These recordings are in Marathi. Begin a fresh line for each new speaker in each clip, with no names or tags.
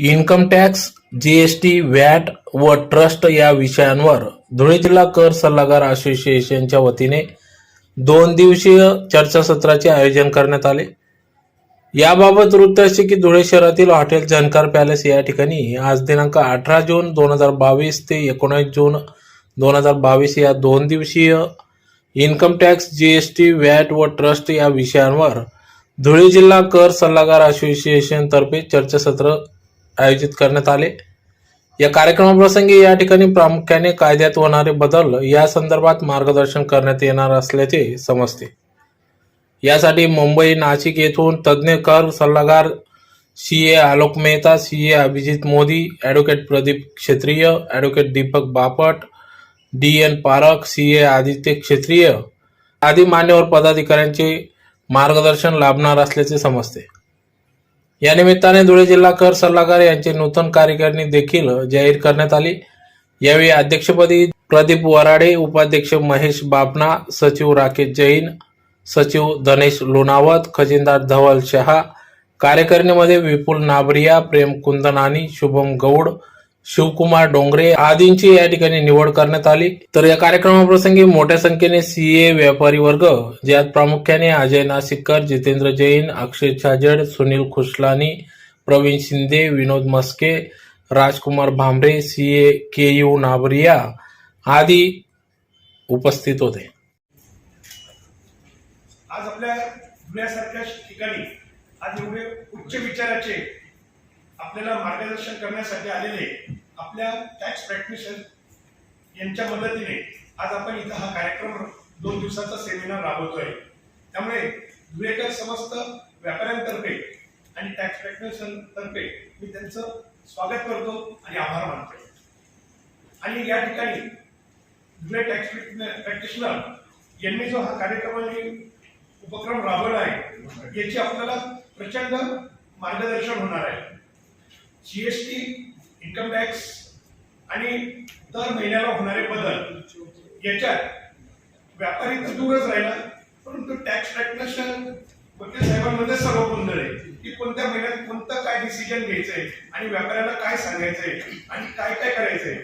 इन्कम टॅक्स, जीएसटी, व्हॅट व ट्रस्ट या विषयांवर धुळे जिल्हा कर सल्लागार असोसिएशनच्या वतीने 2 दिवसीय चर्चासत्राचे आयोजन करण्यात आले. याबाबत वृत्त असे की धुळे शहरातील हॉटेल झणकार पॅलेस या ठिकाणी आज दिनांक 18 जून 2022 ते 19 जून 2022 या 2 दिवसीय इन्कम टॅक्स, जीएसटी, व्हॅट व ट्रस्ट या विषयांवर धुळे जिल्हा कर सल्लागार असोसिएशन तर्फे चर्चासत्र आयोजित करण्यात आले. या कार्यक्रमाप्रसंगी या ठिकाणी प्रामुख्याने कायद्यात होणारे बदल या संदर्भात मार्गदर्शन करण्यात येणार असल्याचे समजते. यासाठी मुंबई, नाशिक येथून तज्ज्ञ कर सल्लागार CA Alok Mehta, CA Abhijit Modi, advocate Pradeep क्षेत्रीय, ॲडव्होकेट दीपक बापट, DN पारख, सीए आदित्य क्षेत्रीय आदी मान्यवर पदाधिकाऱ्यांचे मार्गदर्शन लाभणार असल्याचे समजते. या निमित्ताने धुळे जिल्हा कर सल्लागार यांची नूतन कार्यकारिणी देखील जाहीर करण्यात आली. यावेळी अध्यक्षपदी प्रदीप वराडे, उपाध्यक्ष महेश बापना, सचिव राकेश जैन, सचिव धनेश लोणावत, खजिनदार धवल शहा, कार्यकारिणीमध्ये विपुल नाबरिया, प्रेम कुंदनानी, शुभम गौड, शिवकुमार डोंगरे आदींची या ठिकाणी निवड करण्यात आली. तर या कार्यक्रमाप्रसंगी मोठ्या संख्येने सीए व्यापारी वर्ग, ज्यात प्रामुख्याने अजय नाशिककर, जितेंद्र जैन, अक्षय छाजड, सुनील खुशलानी, प्रवीण शिंदे, विनोद मस्के, राजकुमार भांबरे, सीए KU नाबरिया आदी उपस्थित होते.
आज आपल्या धुळ्यासारख्या ठिकाणी आज एवढे उच्च विचाराचे आपल्याला मार्गदर्शन करण्यासाठी आलेले आपल्या टॅक्स प्रॅक्टिशनर यांच्या मदतीने आज आपण इथं हा कार्यक्रम 2 दिवसाचा सेमिनार राबवतोय. त्यामुळे धुळेकर समस्त व्यापाऱ्यांतर्फे आणि टॅक्स प्रॅक्टिशनर तर्फे मी त्यांचं स्वागत करतो आणि आभार मानतो. आणि या ठिकाणी धुळे टॅक्स प्रॅक्टिशनर यांनी जो हा उपक्रम राबवला आहे याची आपल्याला प्रचंड मार्गदर्शन होणार आहे. जीएसटी, इन्कम टॅक्स आणि दर महिन्याला होणारे बदल याच्यात व्यापारी तर दूरच राहिला, परंतु टॅक्स प्रॅक्टिशनर वकील साहेबांमध्ये सर्व गोंधळ आहे की कोणत्या महिन्यात कोणतं काय डिसिजन घ्यायचंय आणि व्यापाऱ्याला काय सांगायचंय आणि काय काय करायचंय.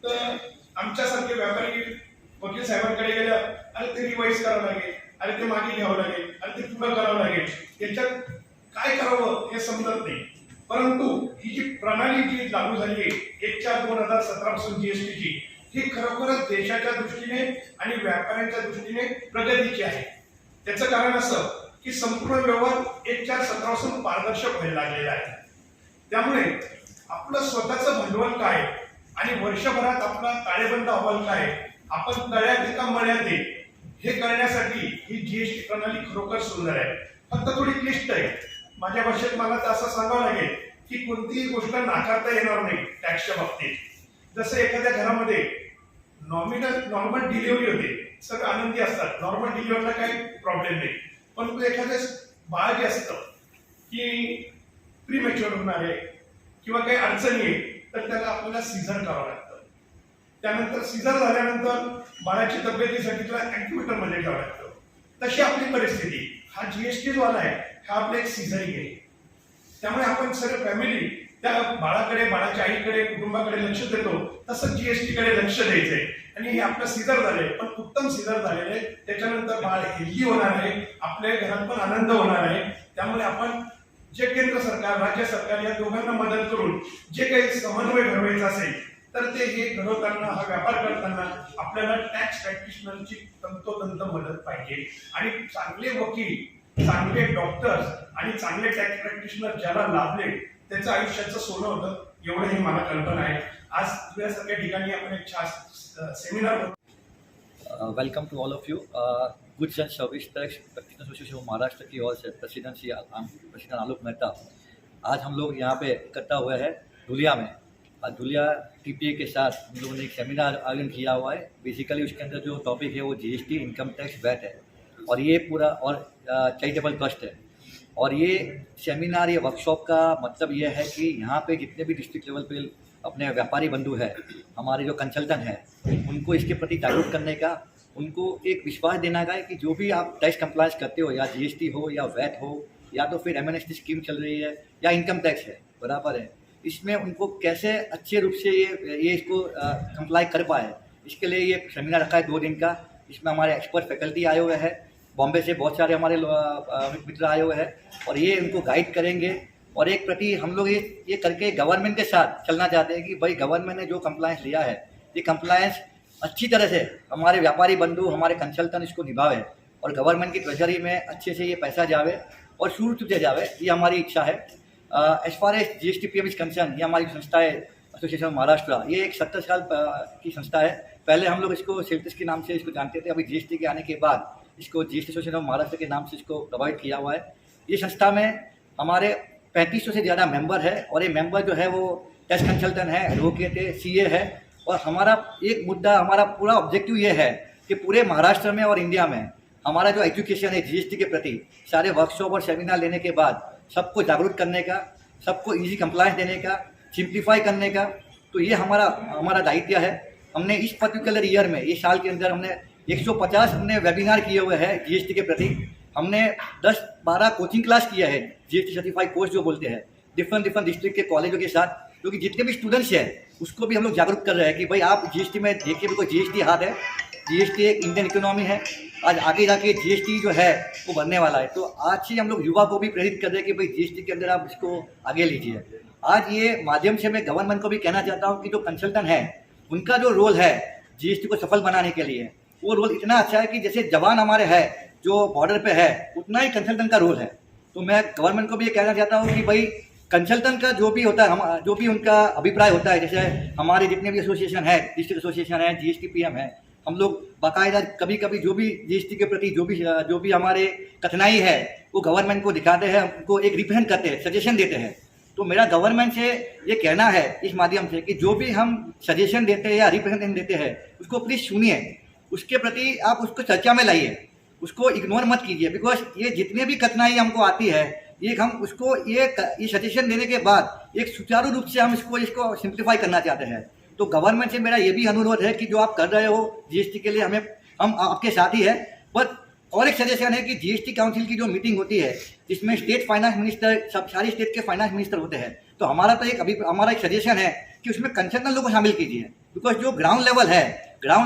तर आमच्यासारखे व्यापारी वकील साहेबांकडे गेलं, अरे ते रिवाईज करावं लागेल, अरे ते मागे घ्यावं लागेल, अरे ते पुढं करावं लागेल, याच्यात काय करावं हे समजत नाही. परंतु ही जी प्रणाली जी लागू झाली आहे 1/4/2017 पासून जीएसटीची, ही खरोखरच देशाच्या दृष्टीने आणि व्यापाऱ्यांच्या दृष्टीने प्रगतीची आहे. त्याचं कारण असं की संपूर्ण व्यवहार 1/4/17 पासून पारदर्शक व्हायला लागलेला आहे. त्यामुळे आपलं स्वतःचं भांडवल काय आणि वर्षभरात आपला ताळेबंद अहवाल काय, आपण तळ्यात का मळ्यात हे करण्यासाठी ही जीएसटी प्रणाली खरोखर सुंदर आहे. फक्त थोडी क्लिष्ट आहे. माझ्या भाषेत मला तर असं सांगावं लागेल की कोणतीही गोष्ट नाकारता येणार नाही टॅक्सच्या बाबतीत. जसं एखाद्या घरामध्ये नॉर्मल डिलिव्हरी होते, सगळं आनंदी असतात, नॉर्मल डिलिव्हरीला काही प्रॉब्लेम नाही. पण एखाद्या बाळ जे असतं की प्रीमॅच्युअर होणार आहे किंवा काही अडचणी आहे तर त्याला आपल्याला सीझर करावं लागतं. त्यानंतर सीझर झाल्यानंतर बाळाच्या तब्येतीसाठी त्याला ॲक्युपेटर मध्ये ठेवावं लागतं. तशी आपली परिस्थिती. हा जीएसटी जो आला आहे हा आपला एक सीझरिंग आहे. त्यामुळे आपण सर्व फॅमिली त्या बाळाकडे, बाळाच्या आईकडे, कुटुंबाकडे लक्ष देतो, तसंच जीएसटी कडे लक्ष द्यायचंय. आणि हे आपलं सीझर झालंय, पण उत्तम सीझर झालेलं आहे. त्याच्यानंतर बाळ हेल्दी होणार आहे, आपल्या घरात पण आनंद होणार आहे. त्यामुळे आपण जे केंद्र सरकार, राज्य सरकार या दोघांना मदत करून जे काही समन्वय ठरवायचा असेल तर ते हे घडवताना, हा व्यापार करताना आपल्याला टॅक्स प्रॅक्टिशनरची तंतोतंत मदत पाहिजे. आणि चांगले वकील, चांगले डॉक्टर्स आणि चांगले टॅक्स प्रॅक्टिशनर ज्याला लाभले त्याचं आयुष्याचं सोनं होतं, एवढं ही मला कल्पना आहे. आज तुझ्यासारख्या ठिकाणी आपण एक छान seminar.
Welcome to all of you. Goods and service tax practitioner association Maharashtra की ओर से प्रेसिडेंट आलोक मेहता. आज हम लोग यहाँ पे इकट्ठा हुए हैं धुलिया में. धुलिया TPA के साथ हम लोगों ने एक सेमिनार आयोजन किया हुआ है. बेसिकली उसके अंदर जो टॉपिक है वो जीएसटी, इनकम टैक्स, वैट है और ये पूरा और चैरिटेबल ट्रस्ट है. और ये सेमिनार, ये वर्कशॉप का मतलब ये है कि यहाँ पे जितने भी डिस्ट्रिक्ट लेवल पे अपने व्यापारी बंधु हैं, हमारे जो कंसल्टेंट हैं, उनको इसके प्रति जागरूक करने का, उनको एक विश्वास देना का है कि जो भी आप टैक्स कंप्लायंस करते हो, या जीएसटी हो या वैट हो या तो फिर MNST स्कीम चल रही है या इनकम टैक्स है, बराबर है, इसमें उनको कैसे अच्छे रूप से ये इसको कंप्लाई कर पाए, इसके लिए ये सेमिनार रखा है 2 दिन का। इसमें हमारे एक्सपर्ट फैकल्टी आए हुए हैं, बॉम्बे से बहुत सारे हमारे मित्र आए हुए हैं और ये उनको गाइड करेंगे। और एक प्रति हम लोग ये करके गवर्नमेंट के साथ चलना चाहते हैं कि भाई गवर्नमेंट ने जो कंप्लायंस लिया है, ये कंप्लायंस अच्छी तरह से हमारे व्यापारी बंधु, हमारे कंसल्टेंट इसको निभावे और गवर्नमेंट की ट्रेजरी में अच्छे से ये पैसा जावे और शुरू से जावे, ये हमारी इच्छा है। As far as GSTPM is concern, ये हमारी संस्था है एसोसिएशन ऑफ महाराष्ट्र। ये एक 70 साल की संस्था है। पहले हम लोग इसको सेल्टिस के नाम से इसको जानते थे, अभी GST के आने के बाद इसको GST एसोसिएशन ऑफ महाराष्ट्र के नाम से इसको प्रोवाइड किया हुआ है। ये संस्था में हमारे 3500 से ज़्यादा मेंबर है और ये मेंबर जो है वो टैक्स कंसल्टेंट है, एडवोकेट है, CA है। और हमारा एक मुद्दा, हमारा पूरा ऑब्जेक्टिव ये है कि पूरे महाराष्ट्र में और इंडिया में हमारा जो एजुकेशन है GST के प्रति, सारे वर्कशॉप और सेमिनार लेने के बाद सबको जागरूक करने का, सबको इजी कंप्लायंस देने का, सिंप्लीफाई करने का, तो ये हमारा दायित्व है। हमने इस पर्टिकुलर ईयर में, इस साल के अंदर हमने 150 हमने वेबिनार किए हुए हैं GST के प्रति। हमने 10-12 कोचिंग क्लास किया है, GST सर्टिफाइड कोर्स जो बोलते हैं, डिफरेंट डिस्ट्रिक्ट के कॉलेजों के साथ, क्योंकि जितने भी स्टूडेंट्स हैं उसको भी हम लोग जागरूक कर रहे हैं कि भाई आप GST में देखिए, बिल्कुल GST हाथ है, GST एक इंडियन इकोनॉमी है, आज आगे जाके GST जो है वो बनने वाला है। तो आज से हम लोग युवा को भी प्रेरित कर रहे हैं कि भाई GST के अंदर आप इसको आगे लीजिए। आज ये माध्यम से मैं गवर्नमेंट को भी कहना चाहता हूँ कि जो कंसल्टेंट है उनका जो रोल है GST को सफल बनाने के लिए, वो रोल इतना अच्छा है कि जैसे जवान हमारे है जो बॉर्डर पे है, उतना ही कंसल्टेंट का रोल है। तो मैं गवर्नमेंट को भी ये कहना चाहता हूँ कि भाई कंसल्टेंट का जो भी होता है, हम जो भी उनका अभिप्राय होता है, जैसे हमारे जितने भी एसोसिएशन है, डिस्ट्रिक्ट एसोसिएशन है, GSTPM है, हम लोग बाकायदा कभी कभी जो भी GST के प्रति जो भी हमारे कठिनाई है वो गवर्नमेंट को दिखाते हैं, उनको एक रिप्रेजेंट करते हैं, सजेशन देते हैं। तो मेरा गवर्नमेंट से ये कहना है इस माध्यम से कि जो भी हम सजेशन देते हैं या रिप्रेजेंटेशन देते हैं उसको प्लीज़ सुनिए, उसके प्रति आप उसको चर्चा में लाइए, उसको इग्नोर मत कीजिए। बिकॉज ये जितने भी कठिनाई हमको आती है, ये हम उसको ये सजेशन देने के बाद एक सुचारू रूप से हम इसको सिंप्लीफाई करना चाहते हैं। तो गवर्नमेंट से मेरा ये भी अनुरोध है कि जो आप कर रहे हो GST के लिए, हम आपके साथ ही है। बट और एक सजेशन है कि GST काउंसिल की जो मीटिंग होती है जिसमें स्टेट फाइनेंस मिनिस्टर, सब सारी स्टेट के फाइनेंस मिनिस्टर होते हैं, तो हमारा एक सजेशन है कि उसमें कंसल्टेंट लोगों को शामिल कीजिए। बिकॉज जो ग्राउंड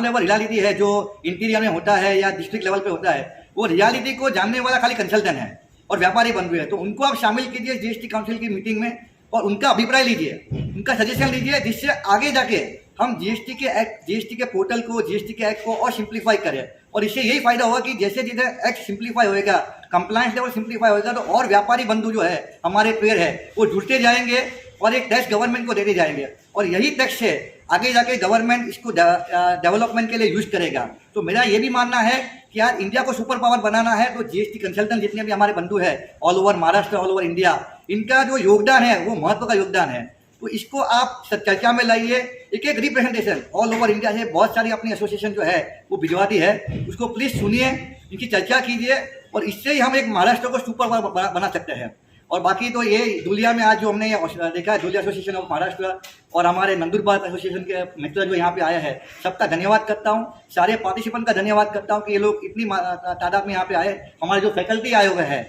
लेवल रियलिटी है, जो इंटीरियर में होता है या डिस्ट्रिक्ट लेवल पे होता है, वो रियलिटी को जानने वाला खाली कंसल्टेंट है और व्यापारी बंधु है। तो उनको आप शामिल कीजिए GST काउंसिल की मीटिंग में और उनका अभिप्राय लीजिए, उनका सजेशन लीजिए, जिससे आगे जाके हम GST के पोर्टल को, GST के एक्ट को और सिंप्लीफाई करें। और इससे यही फायदा होगा कि जैसे जैसे एक्ट सिंप्लीफाई होएगा, कंप्लायंस लेवल सिंप्लीफाई होएगा, तो और व्यापारी बंधु जो है, हमारे ट्रेड है, वो जुड़ते जाएंगे और एक टैक्स गवर्नमेंट को देते जाएंगे और यही टैक्स से आगे जाके गवर्नमेंट इसको डेवलपमेंट के लिए यूज करेगा। तो मेरा ये भी मानना है कि यार इंडिया को सुपर पावर बनाना है तो GST कंसल्टेंट जितने भी हमारे बंधु है all over Maharashtra, all over India, इनका जो योगदान है वो महत्व का योगदान है। तो इसको आप चर्चा में लाइए, एक रिप्रेजेंटेशन ऑल ओवर इंडिया से बहुत सारी अपनी एसोसिएशन जो है वो भिजवाती है, उसको प्लीज सुनिए, इनकी चर्चा कीजिए और इससे ही हम एक महाराष्ट्र को सुपर पावर बना सकते हैं। और बाकी तो ये धुलिया में आज जो हमने देखा है, धुलिया एसोसिएशन ऑफ महाराष्ट्र और हमारे नंदुरबार एसोसिएशन के मित्र जो यहाँ पे आए हैं, सबका धन्यवाद करता हूँ। सारे पार्टिसिपेंट का धन्यवाद करता हूँ कि ये लोग इतनी तादाद में यहाँ पे आए। हमारे जो फैकल्टी आए हुए हैं,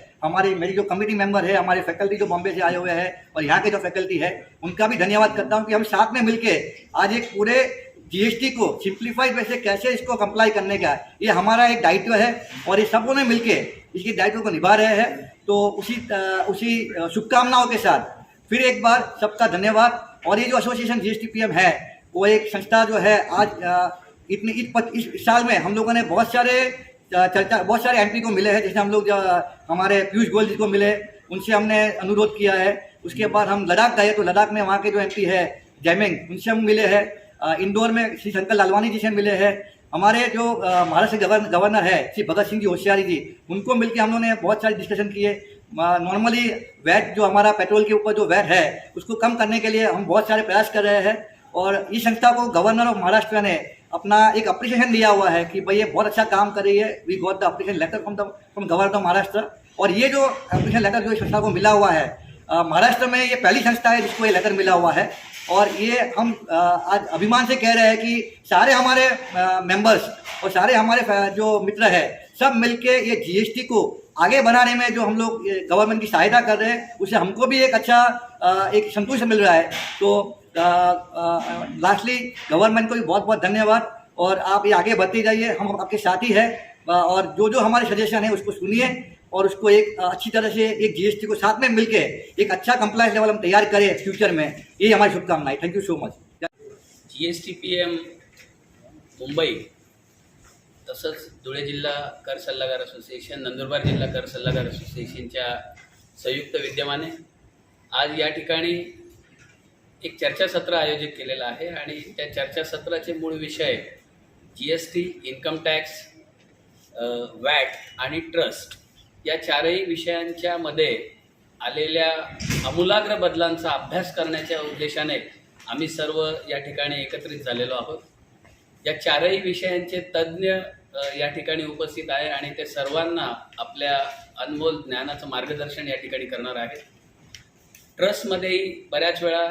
मेरी जो कमेटी मेंबर है, हमारे फैकल्टी जो बॉम्बे से आए हुए हैं और यहाँ के जो फैकल्टी है, उनका भी धन्यवाद करता हूँ कि हम साथ में मिलके आज एक पूरे GST को सिंप्लीफाइड वैसे कैसे इसको कंप्लाई करने का, ये हमारा एक दायित्व है और ये सबों ने मिलके इसके दायित्व को निभा रहे हैं। तो उसी शुभकामनाओं के साथ फिर एक बार सबका धन्यवाद। और ये जो एसोसिएशन GSTPM है, वो एक संस्था जो है आज इस साल में हम लोगों ने बहुत सारे MP को मिले हैं। जैसे हम लोग जो हमारे पीयूष गोयल जी को मिले, उनसे हमने अनुरोध किया है। उसके बाद हम लद्दाख गए तो लद्दाख में वहाँ के जो MP है जयमेंग, उनसे हम मिले हैं। इंदौर में श्री शंकर लालवानी जी से मिले हैं। हमारे जो महाराष्ट्र गवर्नर है श्री भगत सिंह जी होशियारी जी, उनको मिलकर हम लोगों ने बहुत सारे डिस्कशन किए। नॉर्मली वैट जो हमारा पेट्रोल के ऊपर जो वैट है उसको कम करने के लिए हम बहुत सारे प्रयास कर रहे हैं। और इस संस्था को गवर्नर ऑफ महाराष्ट्र ने अपना एक अप्रिसिएशन दिया हुआ है कि भाई ये बहुत अच्छा काम कर रही है। We got the appreciation letter from governor of Maharashtra. और ये जो अप्रिसिएशन लेटर जो इस संस्था को मिला हुआ है, महाराष्ट्र में ये पहली संस्था है जिसको ये लेटर मिला हुआ है। और ये हम आज अभिमान से कह रहे हैं कि सारे हमारे मेंबर्स और सारे हमारे जो मित्र हैं, सब मिलके ये GST को आगे बढ़ाने में जो हम लोग गवर्नमेंट की सहायता कर रहे हैं उससे हमको भी एक अच्छा एक संतुष्ट मिल रहा है। तो लास्टली गवर्नमेंट को भी बहुत बहुत धन्यवाद, और आप ये आगे बढ़ते जाइए, हम आपके साथ ही हैं, और जो जो हमारे सजेशन है उसको सुनिए और उसको एक अच्छी तरह से एक जीएसटी को साथ में मिलके एक अच्छा कंप्लायंस लेवल हम तैयार करें फ्यूचर में, ये हमारी शुभकामनाएं। Thank you so much.
GSTPM Mumbai तसंच धुळे जिल्हा कर सल्लागार असोसिएशन, नंदुरबार जिल्हा कर सल्लागार असोसिएशनच्या संयुक्त विद्यमाने आज या ठिकाणी एक चर्चासत्र आयोजित केलेलं आहे आणि त्या चर्चासत्राचे मूळ विषय GST, इन्कम टॅक्स, वॅट आणि ट्रस्ट या चारही विषयांच्या मध्ये आलेल्या आमूलाग्र बदलांचा अभ्यास करण्याच्या उद्देशाने आम्ही सर्व या ठिकाणी एकत्रित झालेलो आहोत। या चारही विषयांचे तज्ज्ञ या ठिकाणी उपस्थित आहे आणि ते सर्वांना आपल्या अनमोल ज्ञानाचं मार्गदर्शन या ठिकाणी करणार आहेत। ट्रस्टमध्येही बऱ्याच वेळा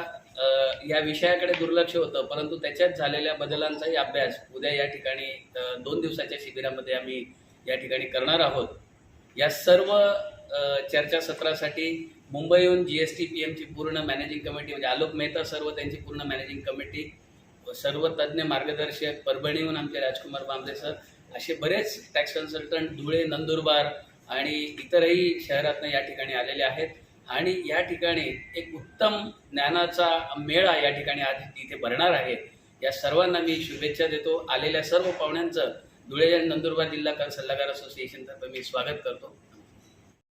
या विषयाकडे दुर्लक्ष होतं, परंतु त्याच्यात झालेल्या बदलांचाही अभ्यास उद्या या ठिकाणी 2 दिवसाच्या शिबिरामध्ये आम्ही या ठिकाणी करणार आहोत। या सर्व चर्चासत्रासाठी मुंबईहून GSTPMची पूर्ण मॅनेजिंग कमिटी म्हणजे आलोक मेहता सर्व त्यांची पूर्ण मॅनेजिंग कमिटी, सर्व तज्ज्ञ मार्गदर्शक, परभणीहून आमचे राजकुमार बांबरे सर, असे बरेच टॅक्स कन्सल्टंट धुळे, नंदुरबार आणि इतरही शहरातनं या ठिकाणी आलेले आहेत आणि या ठिकाणी एक उत्तम ज्ञानाचा मेळा या ठिकाणी आज इथे भरणार आहे। या सर्वांना मी शुभेच्छा देतो। आलेल्या सर्व पाहुण्यांचं धुळे आणि नंदुरबार जिल्हा कर सल्लागार असोसिएशनतर्फे मी स्वागत करतो।